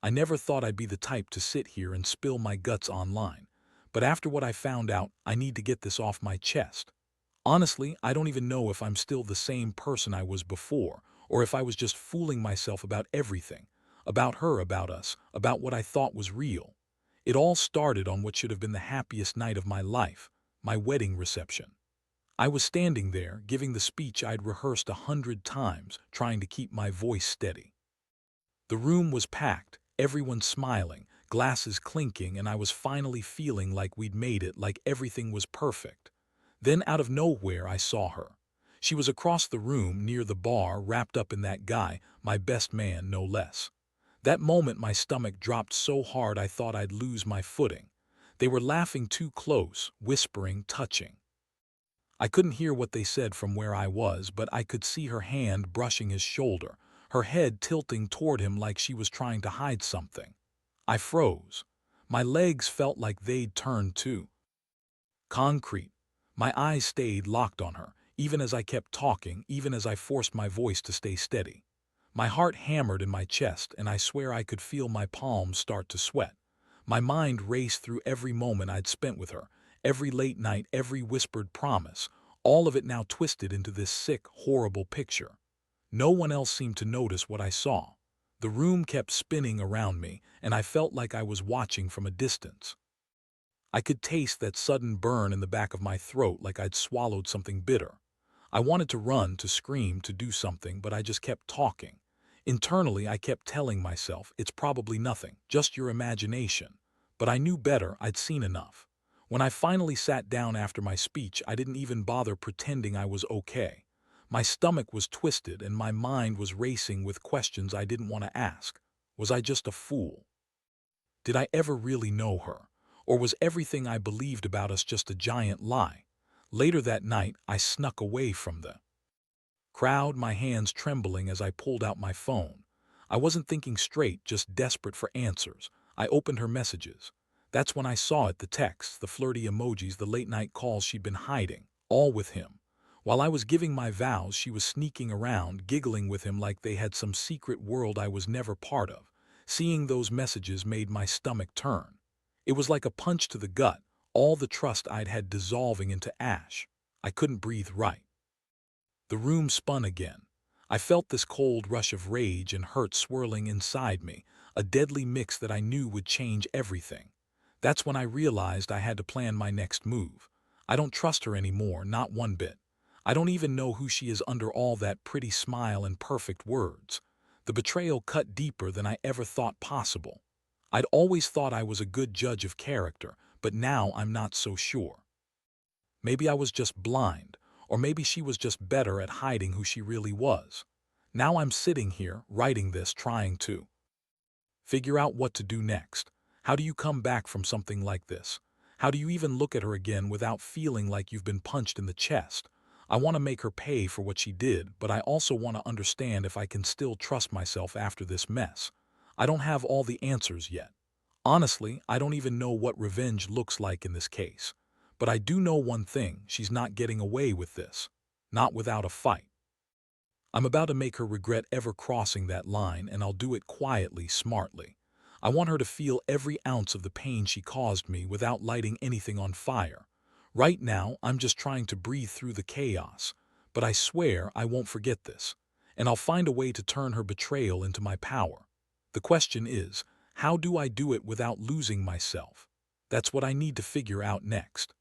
I never thought I'd be the type to sit here and spill my guts online. But after what I found out, I need to get this off my chest. Honestly, I don't even know if I'm still the same person I was before, or if I was just fooling myself about everything. About her, about us, about what I thought was real. It all started on what should have been the happiest night of my life, my wedding reception. I was standing there, giving the speech I'd rehearsed 100 times, trying to keep my voice steady. The room was packed, everyone smiling, glasses clinking, and I was finally feeling like we'd made it, like everything was perfect. Then out of nowhere I saw her. She was across the room, near the bar, wrapped up in that guy, my best man no less. That moment my stomach dropped so hard I thought I'd lose my footing. They were laughing too close, whispering, touching. I couldn't hear what they said from where I was, but I could see her hand brushing his shoulder, her head tilting toward him like she was trying to hide something. I froze. My legs felt like they'd turned to concrete. My eyes stayed locked on her, even as I kept talking, even as I forced my voice to stay steady. My heart hammered in my chest, and I swear I could feel my palms start to sweat. My mind raced through every moment I'd spent with her, every late night, every whispered promise, all of it now twisted into this sick, horrible picture. No one else seemed to notice what I saw. The room kept spinning around me, and I felt like I was watching from a distance. I could taste that sudden burn in the back of my throat, like I'd swallowed something bitter. I wanted to run, to scream, to do something, but I just kept talking. Internally, I kept telling myself, it's probably nothing, just your imagination. But I knew better, I'd seen enough. When I finally sat down after my speech, I didn't even bother pretending I was okay. My stomach was twisted and my mind was racing with questions I didn't want to ask. Was I just a fool? Did I ever really know her? Or was everything I believed about us just a giant lie? Later that night, I snuck away from the crowd, my hands trembling as I pulled out my phone. I wasn't thinking straight, just desperate for answers. I opened her messages. That's when I saw it, the texts, the flirty emojis, the late-night calls she'd been hiding, all with him. While I was giving my vows, she was sneaking around, giggling with him like they had some secret world I was never part of. Seeing those messages made my stomach turn. It was like a punch to the gut, all the trust I'd had dissolving into ash. I couldn't breathe right. The room spun again. I felt this cold rush of rage and hurt swirling inside me, a deadly mix that I knew would change everything. That's when I realized I had to plan my next move. I don't trust her anymore, not one bit. I don't even know who she is under all that pretty smile and perfect words. The betrayal cut deeper than I ever thought possible. I'd always thought I was a good judge of character, but now I'm not so sure. Maybe I was just blind, or maybe she was just better at hiding who she really was. Now I'm sitting here, writing this, trying to figure out what to do next. How do you come back from something like this? How do you even look at her again without feeling like you've been punched in the chest? I want to make her pay for what she did, but I also want to understand if I can still trust myself after this mess. I don't have all the answers yet. Honestly, I don't even know what revenge looks like in this case. But I do know one thing, she's not getting away with this. Not without a fight. I'm about to make her regret ever crossing that line, and I'll do it quietly, smartly. I want her to feel every ounce of the pain she caused me without lighting anything on fire. Right now, I'm just trying to breathe through the chaos. But I swear I won't forget this. And I'll find a way to turn her betrayal into my power. The question is, how do I do it without losing myself? That's what I need to figure out next.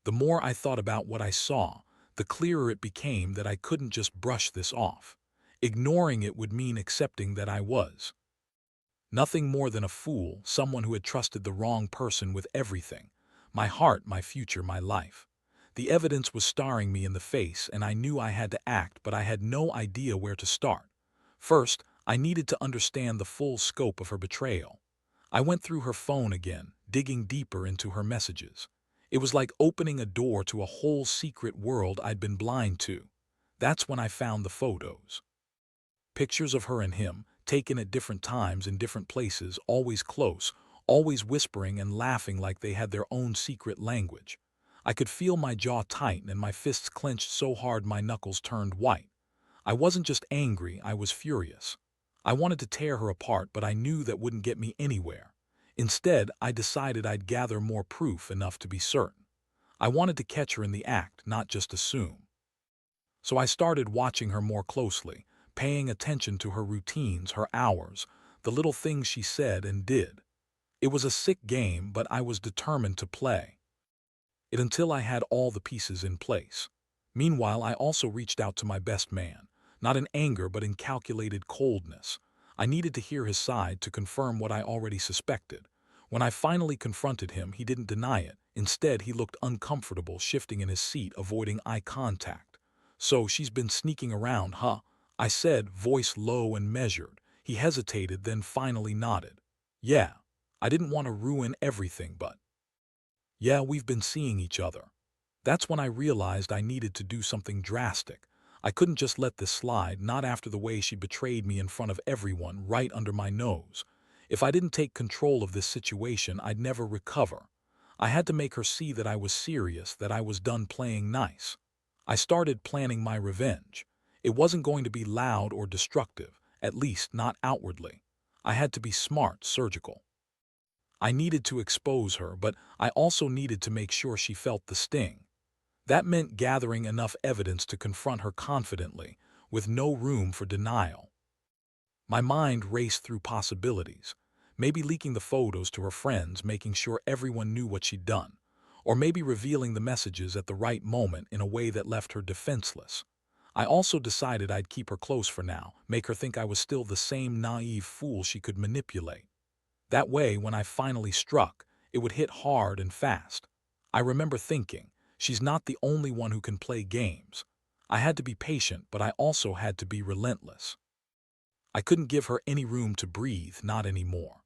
The more I thought about what I saw, the clearer it became that I couldn't just brush this off. Ignoring it would mean accepting that I was nothing more than a fool, someone who had trusted the wrong person with everything. My heart, my future, my life. The evidence was staring me in the face, and I knew I had to act, but I had no idea where to start. First, I needed to understand the full scope of her betrayal. I went through her phone again, digging deeper into her messages. It was like opening a door to a whole secret world I'd been blind to. That's when I found the photos. Pictures of her and him, taken at different times in different places, always close, always whispering and laughing like they had their own secret language. I could feel my jaw tighten and my fists clenched so hard my knuckles turned white. I wasn't just angry, I was furious. I wanted to tear her apart, but I knew that wouldn't get me anywhere. Instead, I decided I'd gather more proof, enough to be certain. I wanted to catch her in the act, not just assume. So I started watching her more closely, paying attention to her routines, her hours, the little things she said and did. It was a sick game, but I was determined to play it until I had all the pieces in place. Meanwhile, I also reached out to my best man, not in anger but in calculated coldness. I needed to hear his side to confirm what I already suspected. When I finally confronted him, he didn't deny it. Instead, he looked uncomfortable, shifting in his seat, avoiding eye contact. "So she's been sneaking around, huh?" I said, voice low and measured. He hesitated, then finally nodded. "Yeah, I didn't want to ruin everything, but yeah, we've been seeing each other." That's when I realized I needed to do something drastic. I couldn't just let this slide, not after the way she betrayed me in front of everyone, right under my nose. If I didn't take control of this situation, I'd never recover. I had to make her see that I was serious, that I was done playing nice. I started planning my revenge. It wasn't going to be loud or destructive, at least not outwardly. I had to be smart, surgical. I needed to expose her, but I also needed to make sure she felt the sting. That meant gathering enough evidence to confront her confidently, with no room for denial. My mind raced through possibilities. Maybe leaking the photos to her friends, making sure everyone knew what she'd done. Or maybe revealing the messages at the right moment in a way that left her defenseless. I also decided I'd keep her close for now, make her think I was still the same naive fool she could manipulate. That way, when I finally struck, it would hit hard and fast. I remember thinking, she's not the only one who can play games. I had to be patient, but I also had to be relentless. I couldn't give her any room to breathe, not anymore.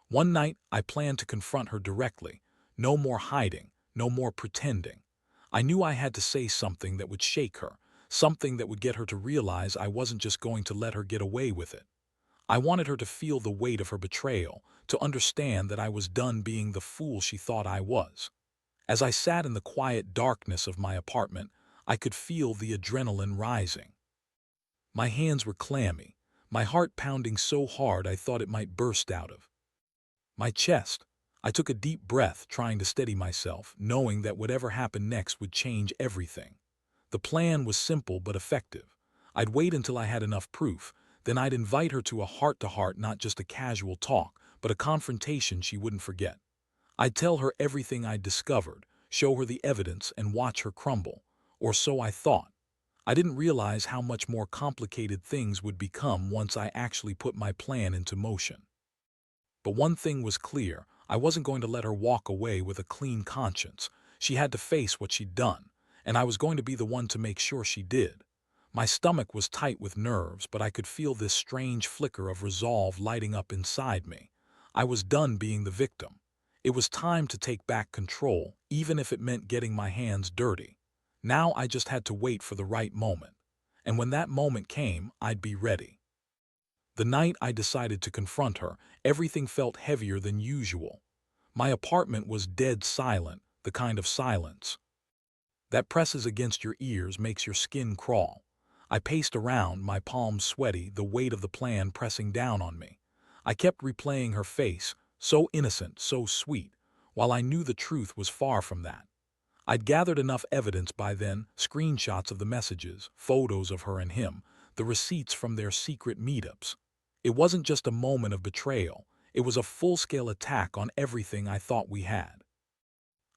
One night, I planned to confront her directly. No more hiding, no more pretending. I knew I had to say something that would shake her, something that would get her to realize I wasn't just going to let her get away with it. I wanted her to feel the weight of her betrayal, to understand that I was done being the fool she thought I was. As I sat in the quiet darkness of my apartment, I could feel the adrenaline rising. My hands were clammy, my heart pounding so hard I thought it might burst out of my chest. I took a deep breath, trying to steady myself, knowing that whatever happened next would change everything. The plan was simple but effective. I'd wait until I had enough proof, then I'd invite her to a heart-to-heart, not just a casual talk, but a confrontation she wouldn't forget. I'd tell her everything I'd discovered, show her the evidence, and watch her crumble. Or so I thought. I didn't realize how much more complicated things would become once I actually put my plan into motion. But one thing was clear, I wasn't going to let her walk away with a clean conscience. She had to face what she'd done, and I was going to be the one to make sure she did. My stomach was tight with nerves, but I could feel this strange flicker of resolve lighting up inside me. I was done being the victim. It was time to take back control, even if it meant getting my hands dirty. Now I just had to wait for the right moment. And when that moment came, I'd be ready. The night I decided to confront her, everything felt heavier than usual. My apartment was dead silent, the kind of silence that presses against your ears, makes your skin crawl. I paced around, my palms sweaty, the weight of the plan pressing down on me. I kept replaying her face, so innocent, so sweet, while I knew the truth was far from that. I'd gathered enough evidence by then, screenshots of the messages, photos of her and him, the receipts from their secret meetups. It wasn't just a moment of betrayal, it was a full-scale attack on everything I thought we had.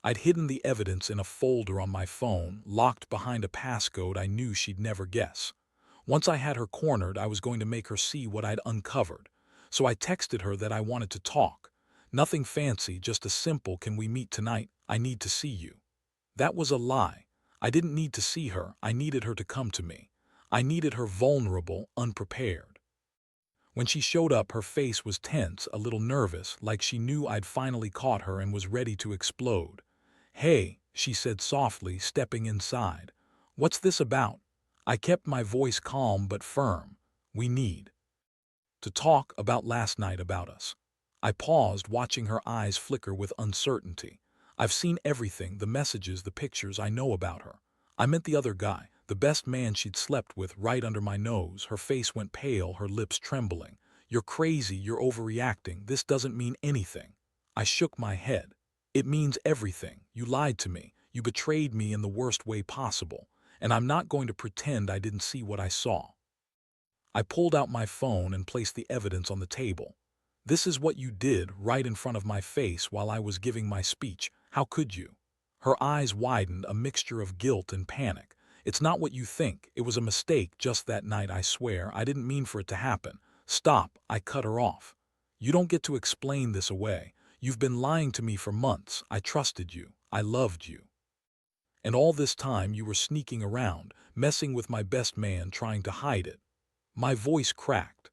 I'd hidden the evidence in a folder on my phone, locked behind a passcode I knew she'd never guess. Once I had her cornered, I was going to make her see what I'd uncovered. So I texted her that I wanted to talk. Nothing fancy, just a simple, "Can we meet tonight? I need to see you." That was a lie. I didn't need to see her, I needed her to come to me. I needed her vulnerable, unprepared. When she showed up, her face was tense, a little nervous, like she knew I'd finally caught her and was ready to explode. "Hey," she said softly, stepping inside. "What's this about?" I kept my voice calm but firm. "We need to talk about last night, about us." I paused, watching her eyes flicker with uncertainty. "I've seen everything, the messages, the pictures. I know about her." I meant the other guy, the best man she'd slept with, right under my nose. Her face went pale, her lips trembling. "You're crazy, you're overreacting, this doesn't mean anything." I shook my head. "It means everything. You lied to me. You betrayed me in the worst way possible. And I'm not going to pretend I didn't see what I saw." I pulled out my phone and placed the evidence on the table. "This is what you did right in front of my face while I was giving my speech. How could you?" Her eyes widened, a mixture of guilt and panic. "It's not what you think. It was a mistake just that night, I swear. I didn't mean for it to happen." "Stop," I cut her off. "You don't get to explain this away. You've been lying to me for months. I trusted you. I loved you. And all this time you were sneaking around, messing with my best man, trying to hide it." My voice cracked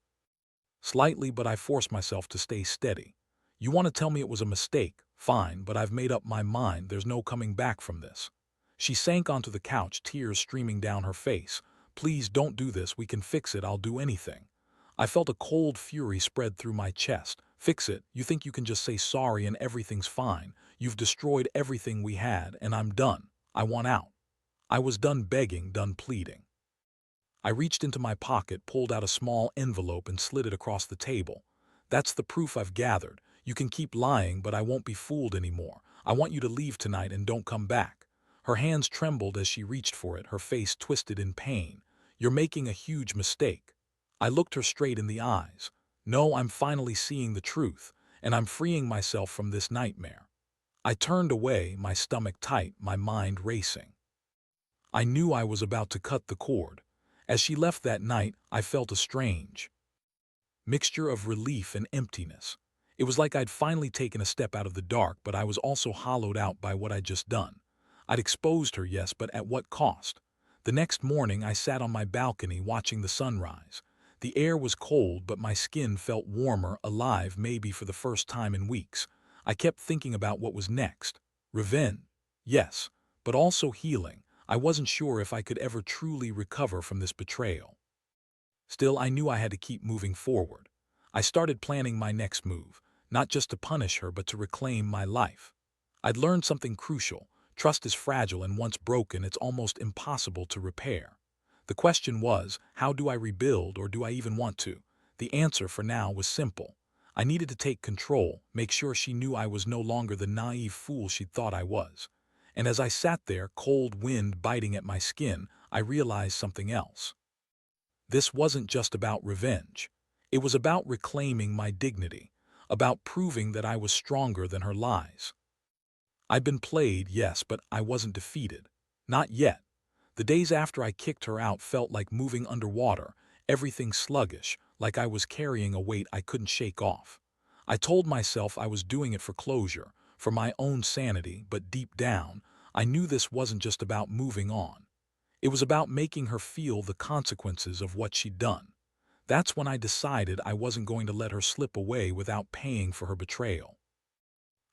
slightly, but I forced myself to stay steady. "You want to tell me it was a mistake? Fine, but I've made up my mind. There's no coming back from this." She sank onto the couch, tears streaming down her face. "Please don't do this. We can fix it. I'll do anything." I felt a cold fury spread through my chest. "Fix it? You think you can just say sorry and everything's fine? You've destroyed everything we had, and I'm done. I want out." I was done begging, done pleading. I reached into my pocket, pulled out a small envelope and slid it across the table. "That's the proof I've gathered. You can keep lying, but I won't be fooled anymore. I want you to leave tonight and don't come back." Her hands trembled as she reached for it, her face twisted in pain. "You're making a huge mistake." I looked her straight in the eyes. "No, I'm finally seeing the truth, and I'm freeing myself from this nightmare." I turned away, my stomach tight, my mind racing. I knew I was about to cut the cord. As she left that night, I felt a strange mixture of relief and emptiness. It was like I'd finally taken a step out of the dark, but I was also hollowed out by what I'd just done. I'd exposed her, yes, but at what cost? The next morning, I sat on my balcony watching the sunrise. The air was cold, but my skin felt warmer, alive, maybe for the first time in weeks. I kept thinking about what was next. Revenge, yes, but also healing. I wasn't sure if I could ever truly recover from this betrayal. Still, I knew I had to keep moving forward. I started planning my next move, not just to punish her, but to reclaim my life. I'd learned something crucial. Trust is fragile, and once broken, it's almost impossible to repair. The question was, how do I rebuild, or do I even want to? The answer for now was simple. I needed to take control, make sure she knew I was no longer the naive fool she'd thought I was. And as I sat there, cold wind biting at my skin, I realized something else. This wasn't just about revenge. It was about reclaiming my dignity, about proving that I was stronger than her lies. I'd been played, yes, but I wasn't defeated. Not yet. The days after I kicked her out felt like moving underwater, everything sluggish, like I was carrying a weight I couldn't shake off. I told myself I was doing it for closure, for my own sanity, but deep down, I knew this wasn't just about moving on. It was about making her feel the consequences of what she'd done. That's when I decided I wasn't going to let her slip away without paying for her betrayal.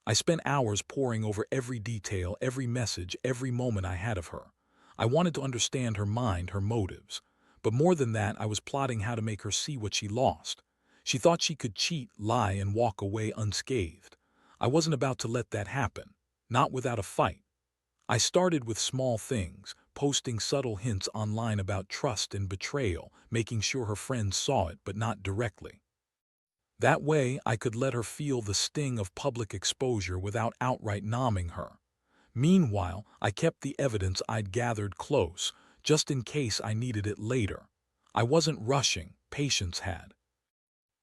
I spent hours poring over every detail, every message, every moment I had of her. I wanted to understand her mind, her motives. But more than that, I was plotting how to make her see what she lost. She thought she could cheat, lie, and walk away unscathed. I wasn't about to let that happen. Not without a fight. I started with small things, posting subtle hints online about trust and betrayal, making sure her friends saw it, but not directly. That way, I could let her feel the sting of public exposure without outright numbing her. Meanwhile, I kept the evidence I'd gathered close, just in case I needed it later. I wasn't rushing, patience had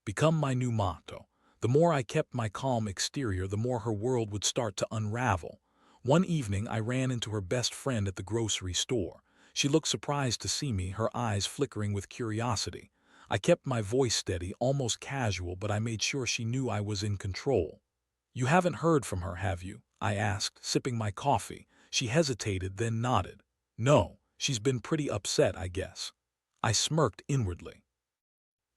become my new motto. The more I kept my calm exterior, the more her world would start to unravel. One evening, I ran into her best friend at the grocery store. She looked surprised to see me, her eyes flickering with curiosity. I kept my voice steady, almost casual, but I made sure she knew I was in control. "You haven't heard from her, have you?" I asked, sipping my coffee. She hesitated, then nodded. "No, she's been pretty upset, I guess." I smirked inwardly.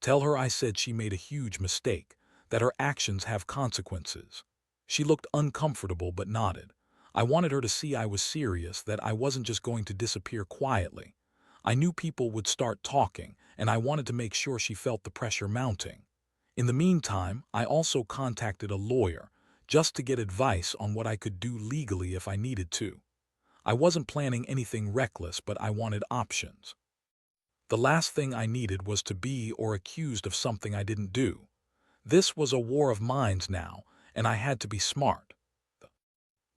"Tell her I said she made a huge mistake, that her actions have consequences." She looked uncomfortable but nodded. I wanted her to see I was serious, that I wasn't just going to disappear quietly. I knew people would start talking, and I wanted to make sure she felt the pressure mounting. In the meantime, I also contacted a lawyer, just to get advice on what I could do legally if I needed to. I wasn't planning anything reckless, but I wanted options. The last thing I needed was to be or accused of something I didn't do. This was a war of minds now, and I had to be smart. The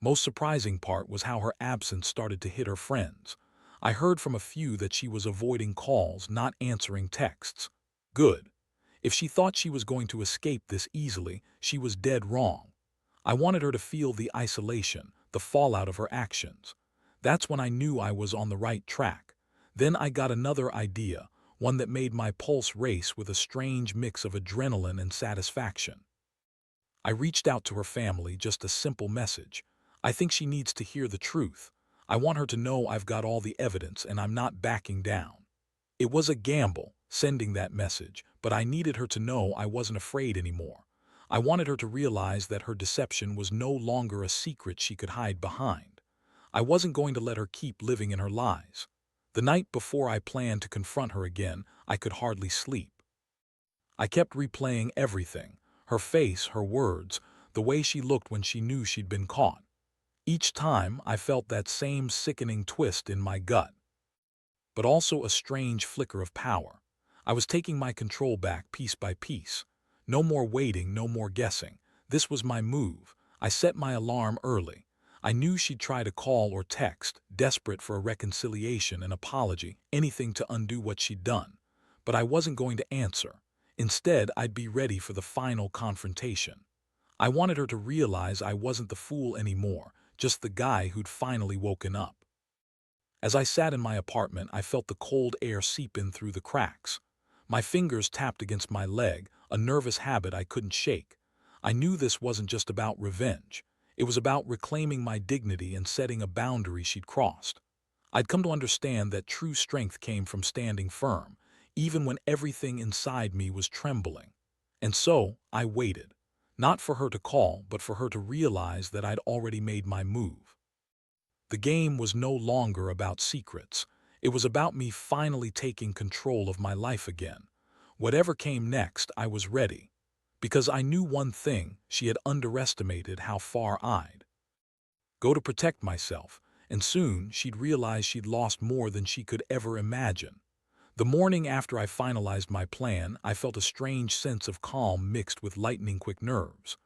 most surprising part was how her absence started to hit her friends. I heard from a few that she was avoiding calls, not answering texts. Good. If she thought she was going to escape this easily, she was dead wrong. I wanted her to feel the isolation, the fallout of her actions. That's when I knew I was on the right track. Then I got another idea, one that made my pulse race with a strange mix of adrenaline and satisfaction. I reached out to her family, just a simple message. I think she needs to hear the truth. I want her to know I've got all the evidence and I'm not backing down. It was a gamble, sending that message, but I needed her to know I wasn't afraid anymore. I wanted her to realize that her deception was no longer a secret she could hide behind. I wasn't going to let her keep living in her lies. The night before I planned to confront her again, I could hardly sleep. I kept replaying everything, her face, her words, the way she looked when she knew she'd been caught. Each time, I felt that same sickening twist in my gut, but also a strange flicker of power. I was taking my control back piece by piece. No more waiting, no more guessing. This was my move. I set my alarm early. I knew she'd try to call or text, desperate for a reconciliation, an apology, anything to undo what she'd done. But I wasn't going to answer. Instead, I'd be ready for the final confrontation. I wanted her to realize I wasn't the fool anymore, just the guy who'd finally woken up. As I sat in my apartment, I felt the cold air seep in through the cracks. My fingers tapped against my leg, a nervous habit I couldn't shake. I knew this wasn't just about revenge. It was about reclaiming my dignity and setting a boundary she'd crossed. I'd come to understand that true strength came from standing firm, even when everything inside me was trembling. And so, I waited. Not for her to call, but for her to realize that I'd already made my move. The game was no longer about secrets. It was about me finally taking control of my life again. Whatever came next, I was ready. Because I knew one thing: she had underestimated how far I'd go to protect myself, and soon she'd realize she'd lost more than she could ever imagine. The morning after I finalized my plan, I felt a strange sense of calm mixed with lightning-quick nerves.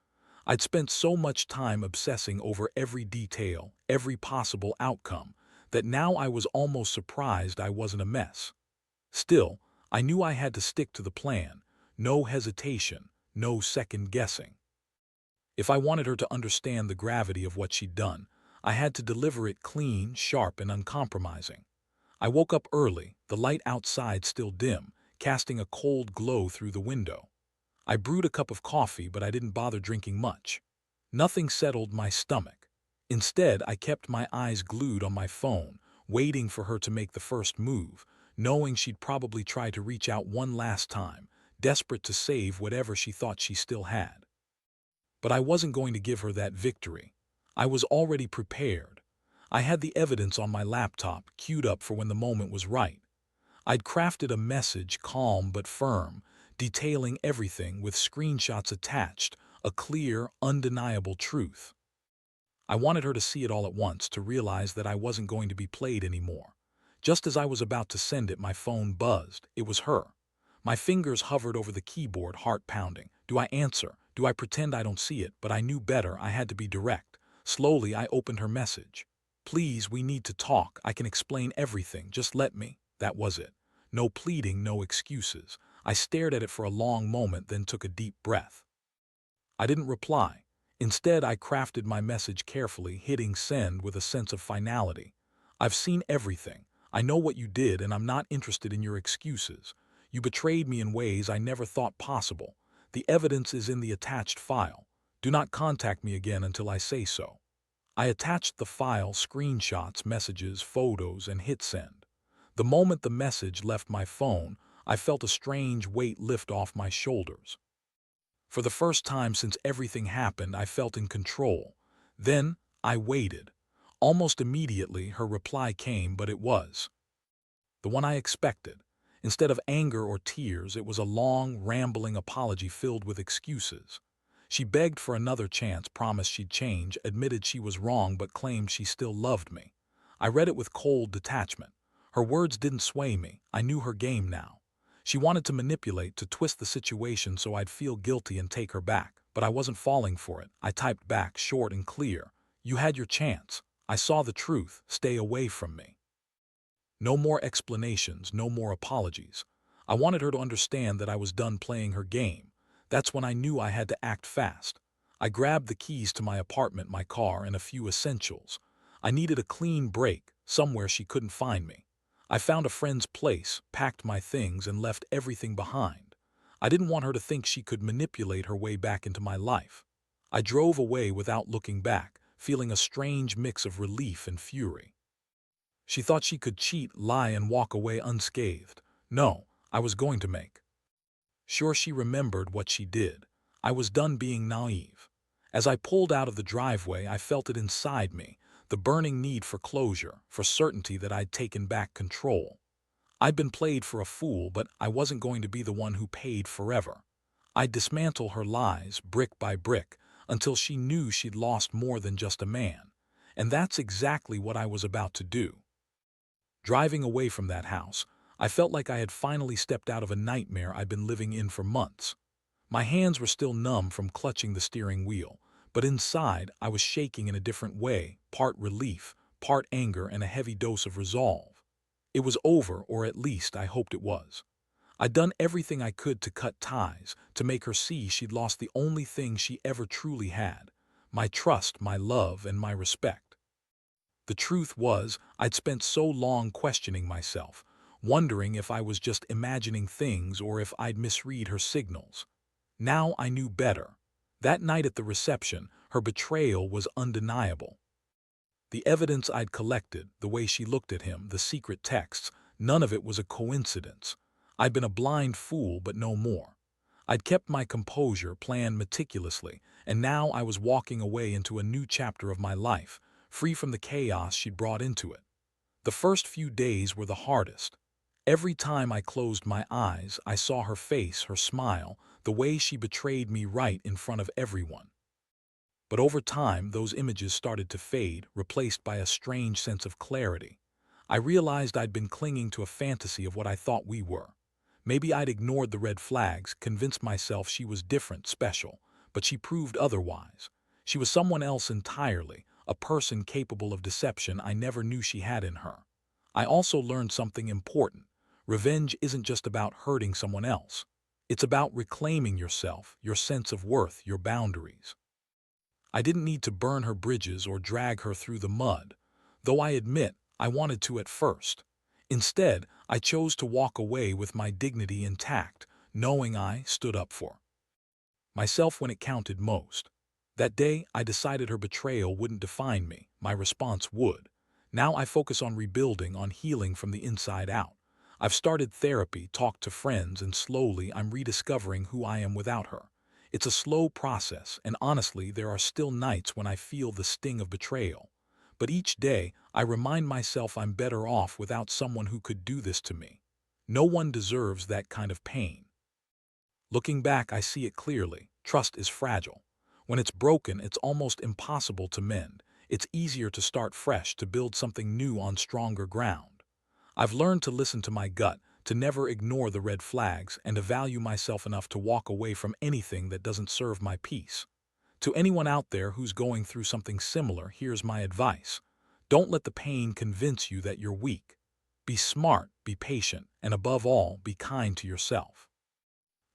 I'd spent so much time obsessing over every detail, every possible outcome, that now I was almost surprised I wasn't a mess. Still, I knew I had to stick to the plan. No hesitation, no second guessing. If I wanted her to understand the gravity of what she'd done, I had to deliver it clean, sharp, and uncompromising. I woke up early, the light outside still dim, casting a cold glow through the window. I brewed a cup of coffee, but I didn't bother drinking much. Nothing settled my stomach. Instead, I kept my eyes glued on my phone, waiting for her to make the first move, knowing she'd probably try to reach out one last time, desperate to save whatever she thought she still had. But I wasn't going to give her that victory. I was already prepared. I had the evidence on my laptop, queued up for when the moment was right. I'd crafted a message, calm but firm, detailing everything with screenshots attached, a clear, undeniable truth. I wanted her to see it all at once, to realize that I wasn't going to be played anymore. Just as I was about to send it, my phone buzzed. It was her. My fingers hovered over the keyboard, heart pounding. Do I answer? Do I pretend I don't see it? But I knew better. I had to be direct. Slowly, I opened her message. "Please, we need to talk. I can explain everything. Just let me." That was it. No pleading, no excuses. I stared at it for a long moment, then took a deep breath. I didn't reply. Instead, I crafted my message carefully, hitting send with a sense of finality. "I've seen everything. I know what you did, and I'm not interested in your excuses. You betrayed me in ways I never thought possible. The evidence is in the attached file. Do not contact me again until I say so." I attached the file, screenshots, messages, photos, and hit send. The moment the message left my phone, I felt a strange weight lift off my shoulders. For the first time since everything happened, I felt in control. Then, I waited. Almost immediately, her reply came, but it was the one I expected. Instead of anger or tears, it was a long, rambling apology filled with excuses. She begged for another chance, promised she'd change, admitted she was wrong, but claimed she still loved me. I read it with cold detachment. Her words didn't sway me. I knew her game now. She wanted to manipulate, to twist the situation so I'd feel guilty and take her back. But I wasn't falling for it. I typed back, short and clear. You had your chance. I saw the truth. Stay away from me. No more explanations, no more apologies. I wanted her to understand that I was done playing her game. That's when I knew I had to act fast. I grabbed the keys to my apartment, my car, and a few essentials. I needed a clean break, somewhere she couldn't find me. I found a friend's place, packed my things, and left everything behind. I didn't want her to think she could manipulate her way back into my life. I drove away without looking back, feeling a strange mix of relief and fury. She thought she could cheat, lie, and walk away unscathed. No, I was going to make sure she remembered what she did. I was done being naive. As I pulled out of the driveway, I felt it inside me, the burning need for closure, for certainty that I'd taken back control. I'd been played for a fool, but I wasn't going to be the one who paid forever. I'd dismantle her lies, brick by brick, until she knew she'd lost more than just a man. And that's exactly what I was about to do. Driving away from that house, I felt like I had finally stepped out of a nightmare I'd been living in for months. My hands were still numb from clutching the steering wheel, but inside I was shaking in a different way, part relief, part anger, and a heavy dose of resolve. It was over, or at least I hoped it was. I'd done everything I could to cut ties, to make her see she'd lost the only thing she ever truly had: my trust, my love, and my respect. The truth was, I'd spent so long questioning myself, wondering if I was just imagining things or if I'd misread her signals. Now I knew better. That night at the reception, her betrayal was undeniable. The evidence I'd collected, the way she looked at him, the secret texts, none of it was a coincidence. I'd been a blind fool, but no more. I'd kept my composure, planned meticulously, and now I was walking away into a new chapter of my life, free from the chaos she'd brought into it. The first few days were the hardest. Every time I closed my eyes, I saw her face, her smile, the way she betrayed me right in front of everyone. But over time, those images started to fade, replaced by a strange sense of clarity. I realized I'd been clinging to a fantasy of what I thought we were. Maybe I'd ignored the red flags, convinced myself she was different, special, but she proved otherwise. She was someone else entirely, a person capable of deception I never knew she had in her. I also learned something important. Revenge isn't just about hurting someone else. It's about reclaiming yourself, your sense of worth, your boundaries. I didn't need to burn her bridges or drag her through the mud, though I admit I wanted to at first. Instead, I chose to walk away with my dignity intact, knowing I stood up for myself when it counted most. That day, I decided her betrayal wouldn't define me. My response would. Now I focus on rebuilding, on healing from the inside out. I've started therapy, talked to friends, and slowly I'm rediscovering who I am without her. It's a slow process, and honestly, there are still nights when I feel the sting of betrayal. But each day, I remind myself I'm better off without someone who could do this to me. No one deserves that kind of pain. Looking back, I see it clearly. Trust is fragile. When it's broken, it's almost impossible to mend. It's easier to start fresh, to build something new on stronger ground. I've learned to listen to my gut, to never ignore the red flags, and to value myself enough to walk away from anything that doesn't serve my peace. To anyone out there who's going through something similar, here's my advice. Don't let the pain convince you that you're weak. Be smart, be patient, and above all, be kind to yourself.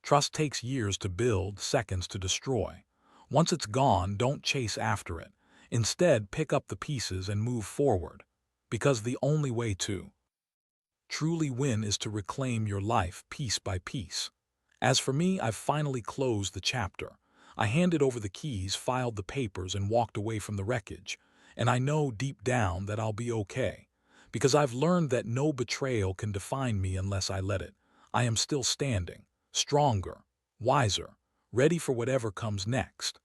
Trust takes years to build, seconds to destroy. Once it's gone, don't chase after it. Instead, pick up the pieces and move forward. Because the only way to truly win is to reclaim your life piece by piece. As for me, I've finally closed the chapter. I handed over the keys, filed the papers, and walked away from the wreckage. And I know deep down that I'll be okay. Because I've learned that no betrayal can define me unless I let it. I am still standing, stronger, wiser, ready for whatever comes next.